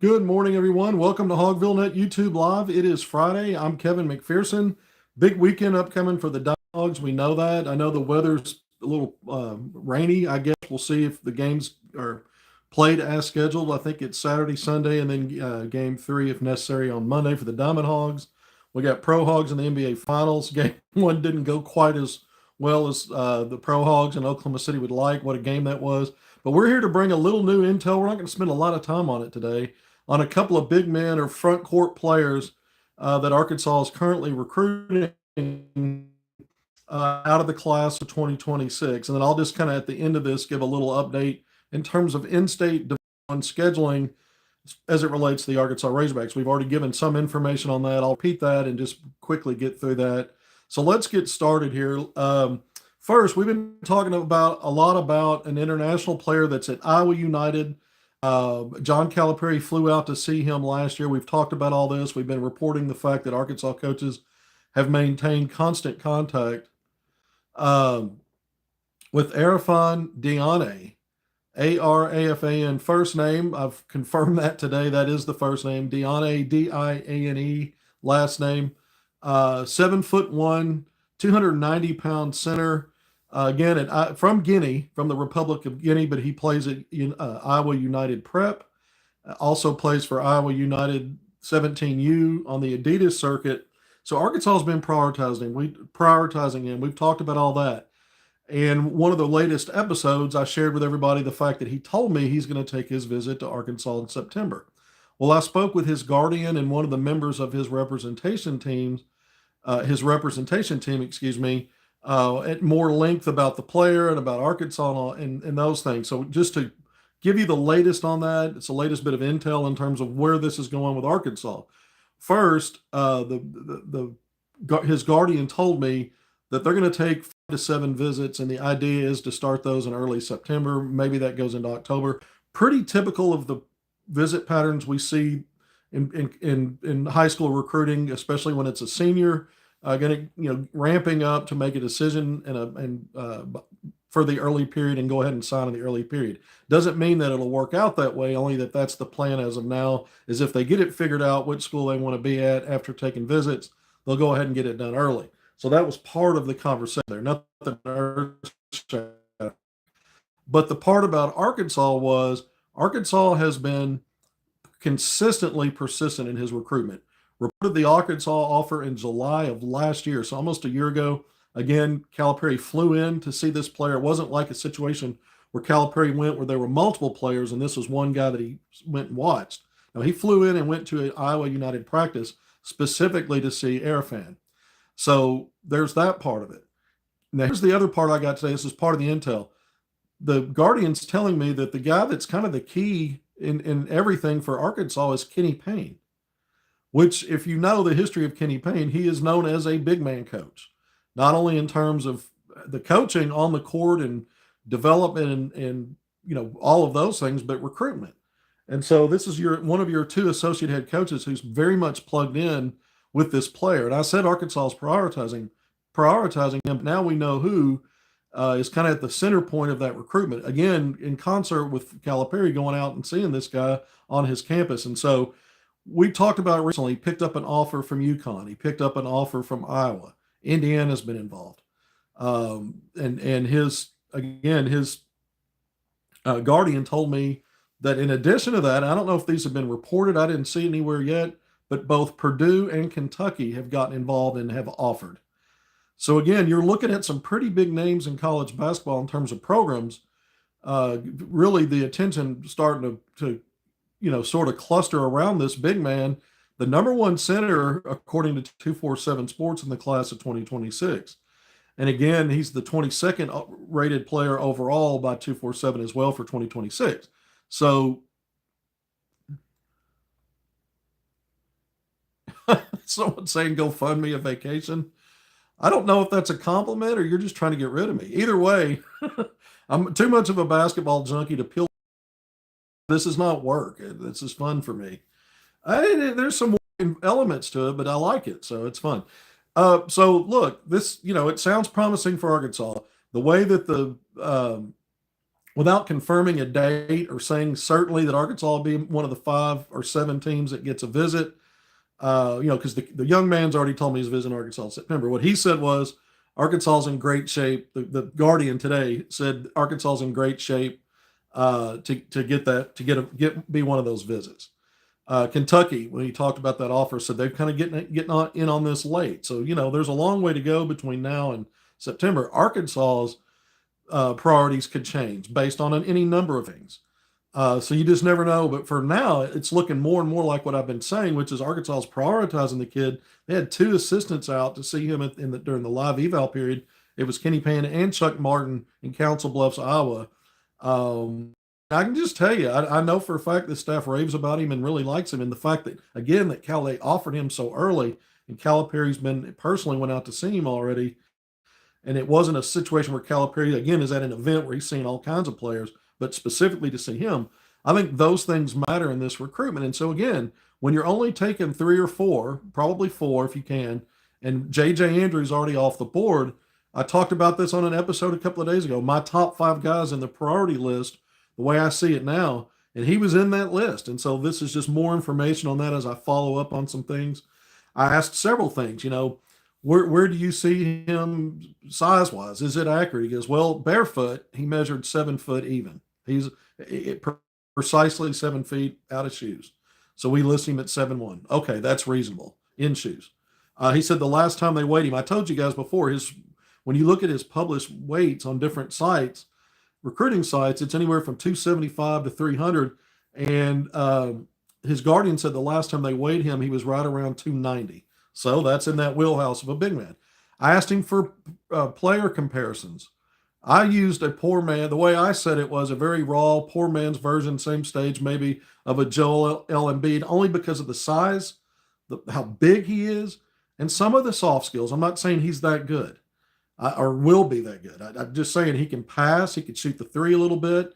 Good morning, everyone. Welcome to HogvilleNET YouTube Live. It is Friday. I'm Kevin McPherson. Big weekend upcoming for the Dogs. We know that. I know the weather's a little rainy. I guess we'll see if the games are played as scheduled. I think it's Saturday, Sunday, and then game three, if necessary, on Monday for the Diamond Hogs. We got Pro Hogs in the NBA Finals. Game one didn't go quite as well as the Pro Hogs in Oklahoma City would like. What a game that was. But we're here to bring a little new intel. We're not going to spend a lot of time on it today on a couple of big men or front court players that Arkansas is currently recruiting out of the class of 2026. And then I'll just kind of at the end of this give a little update in terms of in-state Division I scheduling as it relates to the Arkansas Razorbacks. We've already given some information on that. I'll repeat that and just quickly get through that. So let's get started here. First, we've been talking about a lot about an international player that's at Iowa United. John Calipari flew out to see him last year. We've talked about all this. We've been reporting the fact that Arkansas coaches have maintained constant contact with Arafan Dione, Arafan, first name. I've confirmed that today. That is the first name. Dione, Diane, last name. 7'1", 290-pound center. Again, from Guinea, from the Republic of Guinea, but he plays at Iowa United Prep. Also plays for Iowa United 17U on the Adidas circuit. So Arkansas has been prioritizing him. We've talked about all that. And one of the latest episodes, I shared with everybody the fact that he told me he's going to take his visit to Arkansas in September. Well, I spoke with his guardian and one of the members of his representation team, at more length about the player and about Arkansas and those things. So just to give you the latest on that, it's the latest bit of intel in terms of where this is going with Arkansas. First, his guardian told me that they're going to take 5 to 7 visits, and the idea is to start those in early September. Maybe that goes into October. Pretty typical of the visit patterns we see in high school recruiting, especially when it's a senior. Ramping up to make a decision for the early period and go ahead and sign in the early period. Doesn't mean that it'll work out that way, only that's the plan as of now, is if they get it figured out which school they want to be at after taking visits, they'll go ahead and get it done early. So that was part of the conversation there. Nothing earth-shattering. But the part about Arkansas was Arkansas has been consistently persistent in his recruitment. Reported the Arkansas offer in July of last year, so almost a year ago. Again, Calipari flew in to see this player. It wasn't like a situation where Calipari went where there were multiple players and this was one guy that he went and watched. Now, he flew in and went to an Iowa United practice specifically to see Arafan. So there's that part of it. Now, here's the other part I got today. This is part of the intel. The Guardian's telling me that the guy that's kind of the key in everything for Arkansas is Kenny Payne, which, if you know the history of Kenny Payne, he is known as a big man coach, not only in terms of the coaching on the court and development and all of those things, but recruitment. And so this is one of your 2 associate head coaches who's very much plugged in with this player. And I said Arkansas is prioritizing him. But now we know who is kind of at the center point of that recruitment. Again, in concert with Calipari going out and seeing this guy on his campus. And so we talked about recently, he picked up an offer from UConn. He picked up an offer from Iowa. Indiana's been involved. And his guardian told me that in addition to that, I don't know if these have been reported. I didn't see anywhere yet, but both Purdue and Kentucky have gotten involved and have offered. So again, you're looking at some pretty big names in college basketball in terms of programs. Really, the attention starting to sort of cluster around this big man, the number 1 center, according to 247 Sports in the class of 2026. And again, he's the 22nd rated player overall by 247 as well for 2026. So someone's saying, go fund me a vacation. I don't know if that's a compliment or you're just trying to get rid of me. Either way, I'm too much of a basketball junkie to peel. This is not work. This is fun for me. There's some elements to it, but I like it, so it's fun. So look, this it sounds promising for Arkansas. The way that the without confirming a date or saying certainly that Arkansas will be one of the 5 or 7 teams that gets a visit. Because the young man's already told me he's visiting Arkansas in September. What he said was Arkansas's in great shape. The Guardian today said Arkansas's in great shape to get that be one of those visits. Kentucky, when he talked about that offer, said they're kind of getting in on this late. So there's a long way to go between now and September. Arkansas's priorities could change based on any number of things. So you just never know. But for now, it's looking more and more like what I've been saying, which is Arkansas is prioritizing the kid. They had 2 assistants out to see him during the live eval period. It was Kenny Payne and Chuck Martin in Council Bluffs, Iowa. I can just tell you, I know for a fact the staff raves about him and really likes him. And the fact that, again, that Calais offered him so early, and Calipari's been personally went out to see him already. And it wasn't a situation where Calipari, again, is at an event where he's seeing all kinds of players, but specifically to see him. I think those things matter in this recruitment. And so, again, when you're only taking 3 or 4, probably 4 if you can, and J.J. Andrews already off the board, I talked about this on an episode a couple of days ago. My top 5 guys in the priority list, the way I see it now, and he was in that list. And so this is just more information on that as I follow up on some things. I asked several things, where do you see him size wise? Is it accurate? He goes, well, barefoot, he measured 7 foot even. He's precisely 7 feet out of shoes. So we list him at 7'1". Okay, that's reasonable in shoes. He said the last time they weighed him, I told you guys before, when you look at his published weights on different sites, recruiting sites, it's anywhere from 275 to 300. And his guardian said the last time they weighed him, he was right around 290. So that's in that wheelhouse of a big man. I asked him for player comparisons. I used a poor man. The way I said it was a very raw, poor man's version, same stage maybe, of a Joel Embiid, only because of the size, how big he is, and some of the soft skills. I'm not saying he's that good or will be that good. I'm just saying he can pass. He can shoot the 3 a little bit.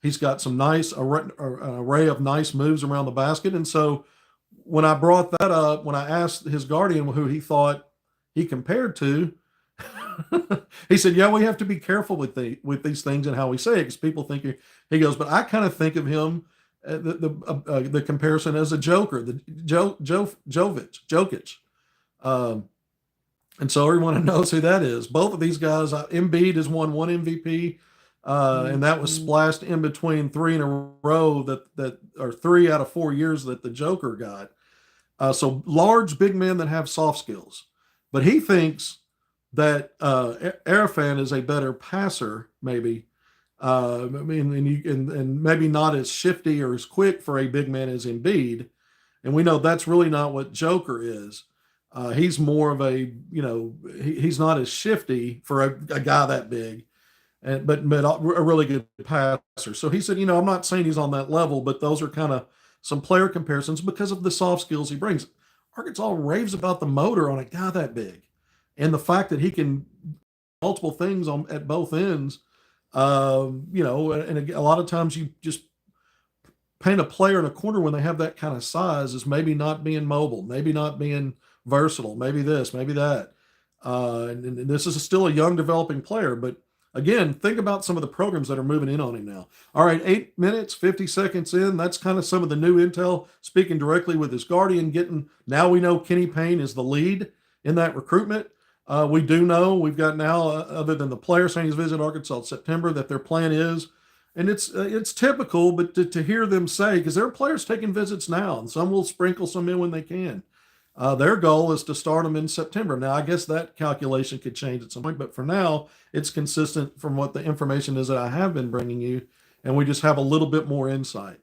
He's got some nice an array of nice moves around the basket. And so when I brought that up, when I asked his guardian who he thought he compared to, he said, "Yeah, we have to be careful with these things and how we say it because people think." He goes, "But I kind of think of him the comparison as a Joker, the Jokic." And so everyone knows who that is. Both of these guys, Embiid has won 1 MVP, and that was splashed in between 3 in a row that or 3 out of 4 years that the Joker got. So large, big men that have soft skills, but he thinks that Arafan is a better passer, maybe. And maybe not as shifty or as quick for a big man as Embiid. And we know that's really not what Joker is. He's more of a, he's not as shifty for a guy that big, but a really good passer. So he said, I'm not saying he's on that level, but those are kind of some player comparisons because of the soft skills he brings. Arkansas raves about the motor on a guy that big, and the fact that he can multiple things at both ends. And a lot of times you just paint a player in a corner when they have that kind of size as maybe not being mobile, maybe not being versatile, maybe this, maybe that. And this is still a young developing player, but again, think about some of the programs that are moving in on him now. All right, 8 minutes, 50 seconds in. That's kind of some of the new intel, speaking directly with his guardian. Now we know Kenny Payne is the lead in that recruitment. We do know we've got now, other than the player saying he's visiting Arkansas in September, that their plan is, and it's typical, but to hear them say, because there are players taking visits now, and some will sprinkle some in when they can. Their goal is to start them in September. Now, I guess that calculation could change at some point, but for now, it's consistent from what the information is that I have been bringing you, and we just have a little bit more insight.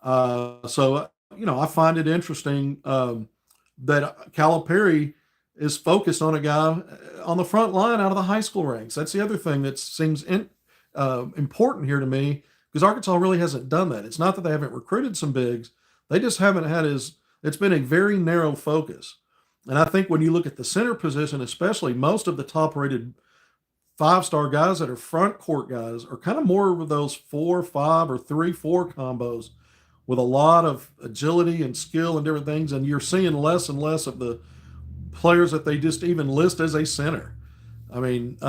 So I find it interesting that Calipari is focused on a guy on the front line out of the high school ranks. That's the other thing that seems important here to me, because Arkansas really hasn't done that. It's not that they haven't recruited some bigs. They just haven't had it's been a very narrow focus. And I think when you look at the center position, especially, most of the top-rated 5-star guys that are front court guys are kind of more of those 4-5 or 3-4 combos with a lot of agility and skill and different things. And you're seeing less and less of the players that they just even list as a center. I mean,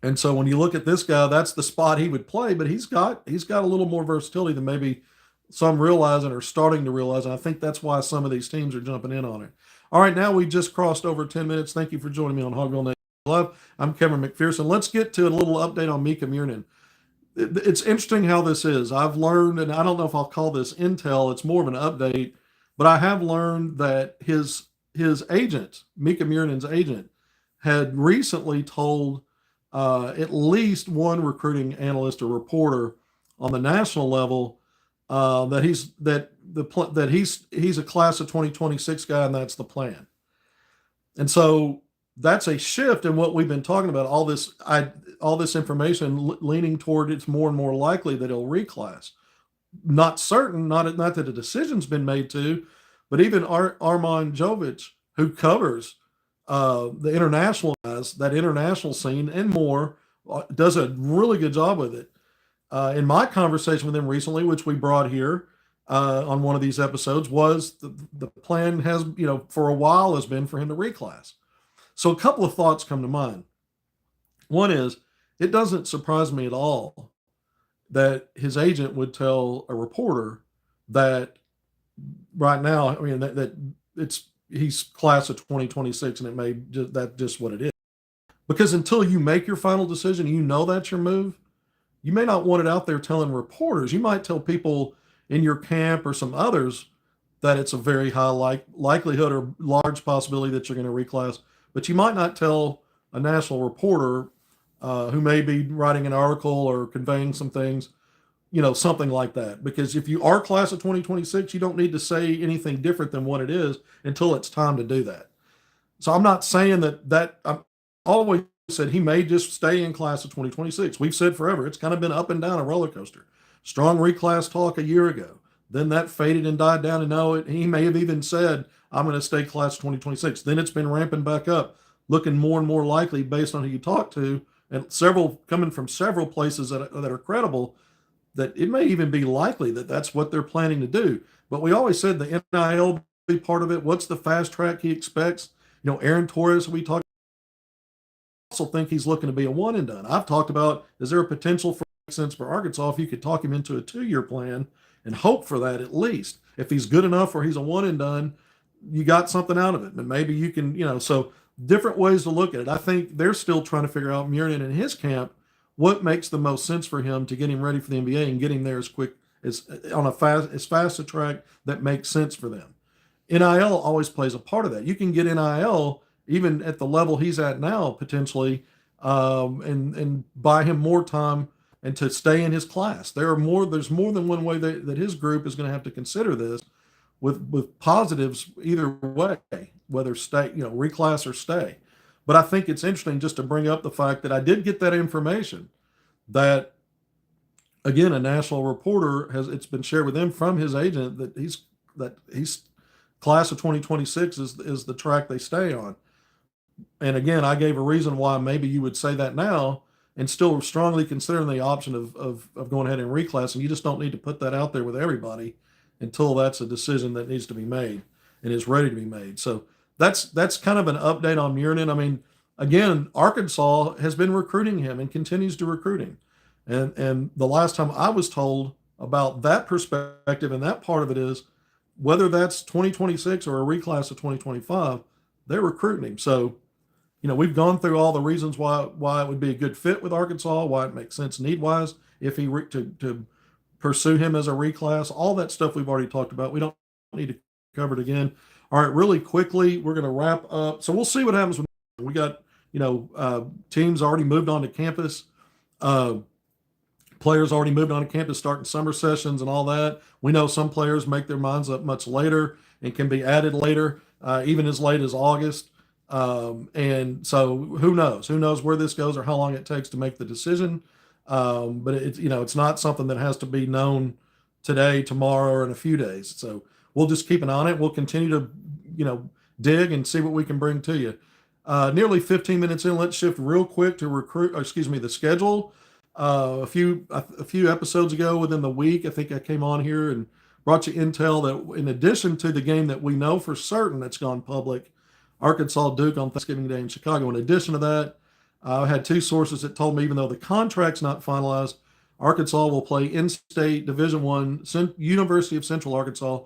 And so when you look at this guy, that's the spot he would play, but he's got a little more versatility than maybe some realizing or starting to realize. And I think that's why some of these teams are jumping in on it. All right, now we just crossed over 10 minutes. Thank you for joining me on HogvilleNET Live. I'm Kevin McPherson. Let's get to a little update on Mika Mirin. It's interesting how this is. I've learned, and I don't know if I'll call this intel, it's more of an update, but I have learned that his agent, Mika Mirin's agent, had recently told at least one recruiting analyst or reporter on the national level that he's a class of 2026 guy, and that's the plan. And so that's a shift in what we've been talking about. All this information leaning toward it's more and more likely that he'll reclass. Not certain, not that a decision's been made to, but even Armand Jovic, who covers the international guys, that international scene and more, does a really good job with it. In my conversation with him recently, which we brought here on one of these episodes, was the plan has, for a while has been for him to reclass. So a couple of thoughts come to mind. One is, it doesn't surprise me at all that his agent would tell a reporter that right now, I mean, that he's class of 2026, and that's just what it is. Because until you make your final decision, that's your move. You may not want it out there telling reporters. You might tell people in your camp or some others that it's a very high likelihood or large possibility that you're going to reclass, but you might not tell a national reporter who may be writing an article or conveying some things, something like that. Because if you are class of 2026, you don't need to say anything different than what it is until it's time to do that. So I'm not saying that I've always said he may just stay in class of 2026. We've said forever, it's kind of been up and down a roller coaster. Strong reclass talk a year ago. Then that faded and died down, and he may have even said, I'm going to stay class 2026. Then it's been ramping back up, looking more and more likely based on who you talk to, and coming from several places that are credible, that it may even be likely that that's what they're planning to do. But we always said the NIL be part of it. What's the fast track he expects? Aaron Torres, we talked. Also think he's looking to be a one and done. I've talked about, is there a potential for sense for Arkansas if you could talk him into a 2-year plan and hope for that at least. If he's good enough or he's a one and done, you got something out of it. And maybe you can, so different ways to look at it. I think they're still trying to figure out, Mirin and his camp, what makes the most sense for him to get him ready for the NBA and get him there as quick as as fast a track that makes sense for them. NIL always plays a part of that. You can get NIL even at the level he's at now potentially, and buy him more time and to stay in his class. There's more than one way that his group is going to have to consider this, with positives either way, whether stay, reclass or stay. But I think it's interesting just to bring up the fact that I did get that information that, again, a national reporter it's been shared with him from his agent that he's class of 2026 is the track they stay on. And again, I gave a reason why maybe you would say that now and still strongly considering the option of going ahead and reclassing. You just don't need to put that out there with everybody until that's a decision that needs to be made and is ready to be made. So that's kind of an update on Mirin. I mean, again, Arkansas has been recruiting him and continues to recruit him. And the last time I was told about that perspective and that part of it is whether that's 2026 or a reclass of 2025, they're recruiting him. So, we've gone through all the reasons why it would be a good fit with Arkansas, why it makes sense need-wise if he to pursue him as a reclass. All that stuff we've already talked about. We don't need to cover it again. All right, really quickly, we're going to wrap up. So we'll see what happens. We got, teams already moved on to campus. Players already moved on to campus, starting summer sessions and all that. We know some players make their minds up much later and can be added later, even as late as August. And so who knows where this goes or how long it takes to make the decision. But it's not something that has to be known today, tomorrow, or in a few days. So we'll just keep an eye on it. We'll continue to, dig and see what we can bring to you. Nearly 15 minutes in, let's shift real quick to the schedule. A few episodes ago within the week, I think I came on here and brought you intel that in addition to the game that we know for certain that's gone public, Arkansas Duke on Thanksgiving Day in Chicago. In addition to that, I had two sources that told me even though the contract's not finalized, Arkansas will play in-state Division One University of Central Arkansas,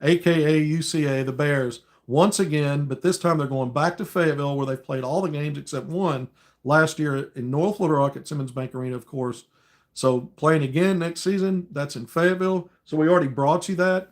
aka UCA, the Bears, once again. But this time they're going back to Fayetteville, where they've played all the games except one last year in North Little Rock at Simmons Bank Arena, of course. So playing again next season, that's in Fayetteville. So we already brought you that.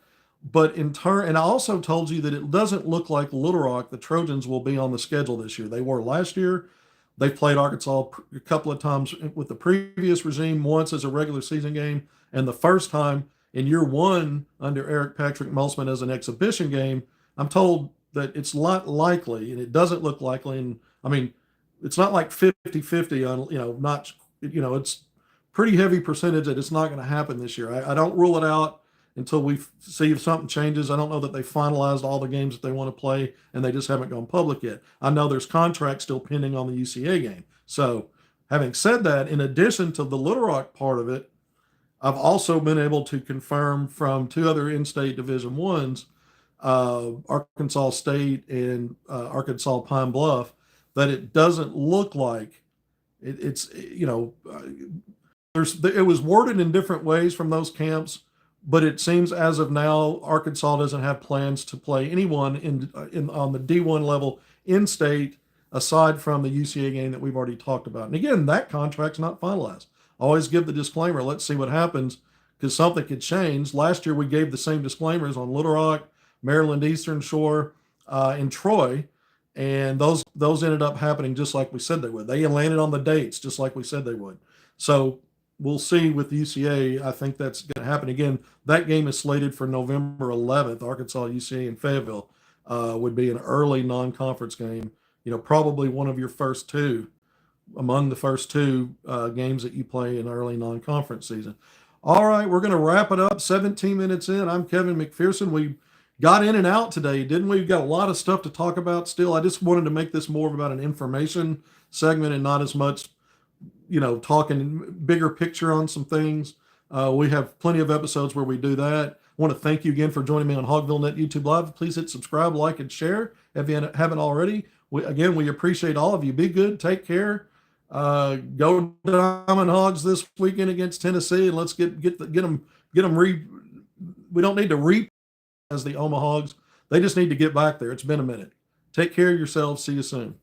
But in turn, and I also told you that it doesn't look like Little Rock, the Trojans, will be on the schedule this year. They were last year. They played Arkansas a couple of times with the previous regime, once as a regular season game, and the first time in year one under Eric Patrick Mulsman as an exhibition game. I'm told that it's not likely, and it doesn't look likely. And I mean, it's not like 50-50 on, not, it's pretty heavy percentage that it's not going to happen this year. I don't rule it out until we see if something changes. I don't know that they finalized all the games that they want to play and they just haven't gone public yet. I know there's contracts still pending on the UCA game. So having said that, in addition to the Little Rock part of it, I've also been able to confirm from two other in-state Division Ones, Arkansas State and Arkansas Pine Bluff, that it doesn't look like it's it was worded in different ways from those camps, but it seems as of now Arkansas doesn't have plans to play anyone in on the D1 level in state aside from the UCA game that we've already talked about. And again, that contract's not finalized. Always give the disclaimer. Let's see what happens, because something could change. Last year we gave the same disclaimers on Little Rock, Maryland Eastern Shore, and Troy, and those ended up happening just like we said they would. They landed on the dates just like we said they would. So we'll see with UCA. I think that's going to happen again. That game is slated for November 11th. Arkansas UCA in Fayetteville would be an early non-conference game. Probably one of your first two, among the first two games that you play in early non-conference season. All right, we're going to wrap it up. 17 minutes in. I'm Kevin McPherson. We got in and out today, didn't we? We've got a lot of stuff to talk about still. I just wanted to make this more about an information segment and not as much, talking bigger picture on some things. We have plenty of episodes where we do that. I want to thank you again for joining me on HogvilleNET YouTube Live. Please hit subscribe, like, and share if you haven't already. We appreciate all of you. Be good. Take care. Go Diamond Hogs this weekend against Tennessee, and let's get them. We don't need to as the Omaha Hogs. They just need to get back there. It's been a minute. Take care of yourselves. See you soon.